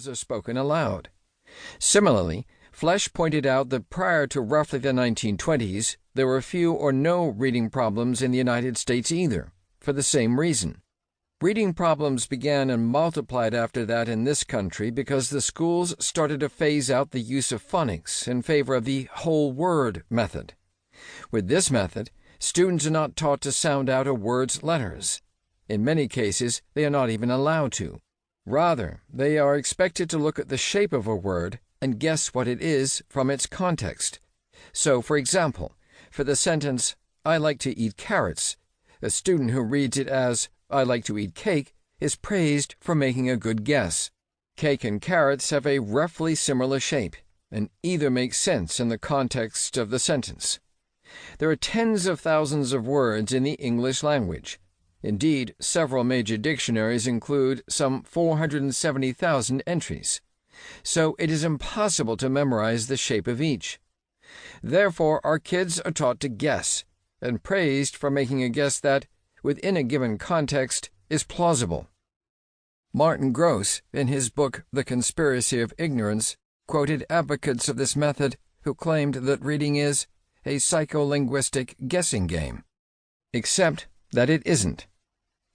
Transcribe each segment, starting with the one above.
letters are spoken aloud. Similarly, Flesch pointed out that prior to roughly the 1920s, there were few or no reading problems in the United States either, for the same reason. Reading problems began and multiplied after that in this country because the schools started to phase out the use of phonics in favor of the whole word method. With this method, students are not taught to sound out a word's letters. In many cases, they are not even allowed to. Rather, they are expected to look at the shape of a word and guess what it is from its context. So, for example, for the sentence, "I like to eat carrots," a student who reads it as "I like to eat cake" is praised for making a good guess. Cake and carrots have a roughly similar shape, and either makes sense in the context of the sentence. There are tens of thousands of words in the English language. Indeed, several major dictionaries include some 470,000 entries. So it is impossible to memorize the shape of each. Therefore, our kids are taught to guess, and praised for making a guess that, within a given context, is plausible. Martin Gross, in his book The Conspiracy of Ignorance, quoted advocates of this method who claimed that reading is a psycholinguistic guessing game. Except that it isn't.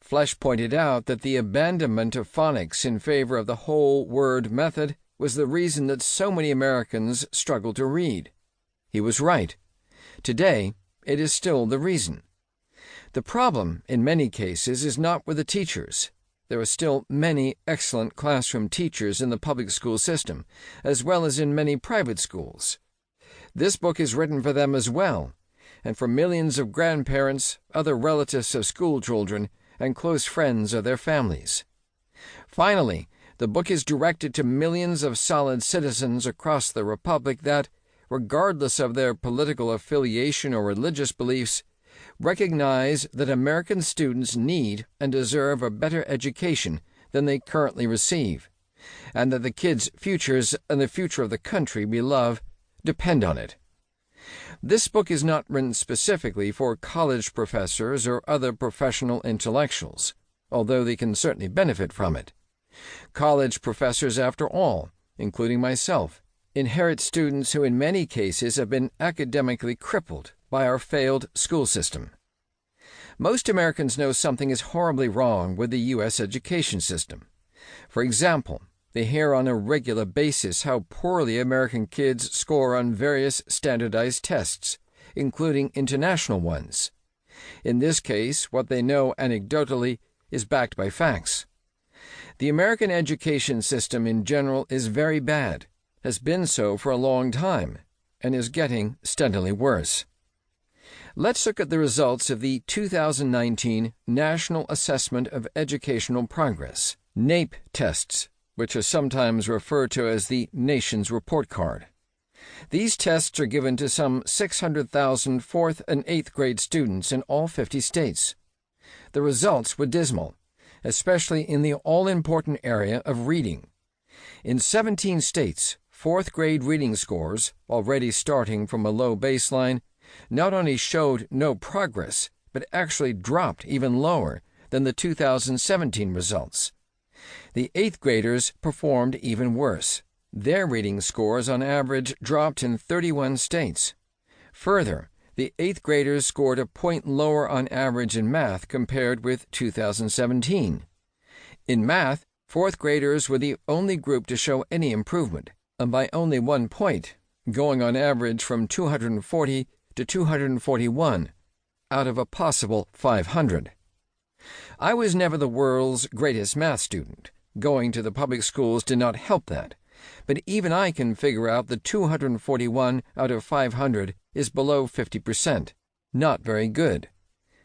Flesch pointed out that the abandonment of phonics in favor of the whole word method was the reason that so many Americans struggle to read. He was right. Today, it is still the reason. The problem, in many cases, is not with the teachers. There are still many excellent classroom teachers in the public school system, as well as in many private schools. This book is written for them as well, and for millions of grandparents, other relatives of school children, and close friends of their families. Finally, the book is directed to millions of solid citizens across the Republic that, regardless of their political affiliation or religious beliefs, recognize that American students need and deserve a better education than they currently receive, and that the kids' futures and the future of the country we love depend on it. This book is not written specifically for college professors or other professional intellectuals, although they can certainly benefit from it. College professors, after all, including myself, inherit students who in many cases have been academically crippled by our failed school system. Most Americans know something is horribly wrong with the U.S. education system. For example, they hear on a regular basis how poorly American kids score on various standardized tests, including international ones. In this case, what they know anecdotally is backed by facts. The American education system in general is very bad, has been so for a long time, and is getting steadily worse. Let's look at the results of the 2019 National Assessment of Educational Progress, NAEP tests, which are sometimes referred to as the nation's report card. These tests are given to some 600,000 4th and 8th grade students in all 50 states. The results were dismal, especially in the all-important area of reading. In 17 states, 4th grade reading scores, already starting from a low baseline, not only showed no progress, but actually dropped even lower than the 2017 results. The 8th graders performed even worse. Their reading scores on average dropped in 31 states. Further, the 8th graders scored a point lower on average in math compared with 2017. In math, 4th graders were the only group to show any improvement, and by only 1 point, going on average from 240 to 241 out of a possible 500. I was never the world's greatest math student. Going to the public schools did not help that, but even I can figure out that 241 out of 500 is below 50%. Not very good.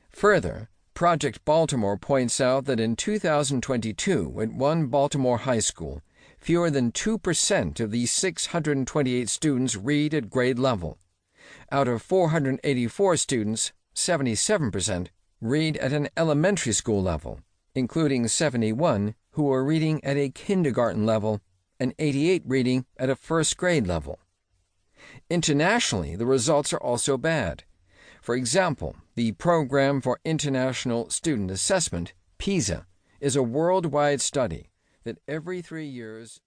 Further, Project Baltimore points out that in 2022, at one Baltimore high school, fewer than 2% of the 628 students read at grade level. Out of 484 students, 77% read at an elementary school level, including 71 who are reading at a kindergarten level and 88 reading at a first grade level. Internationally, the results are also bad. For example, the Program for International Student Assessment, PISA, is a worldwide study that every 3 years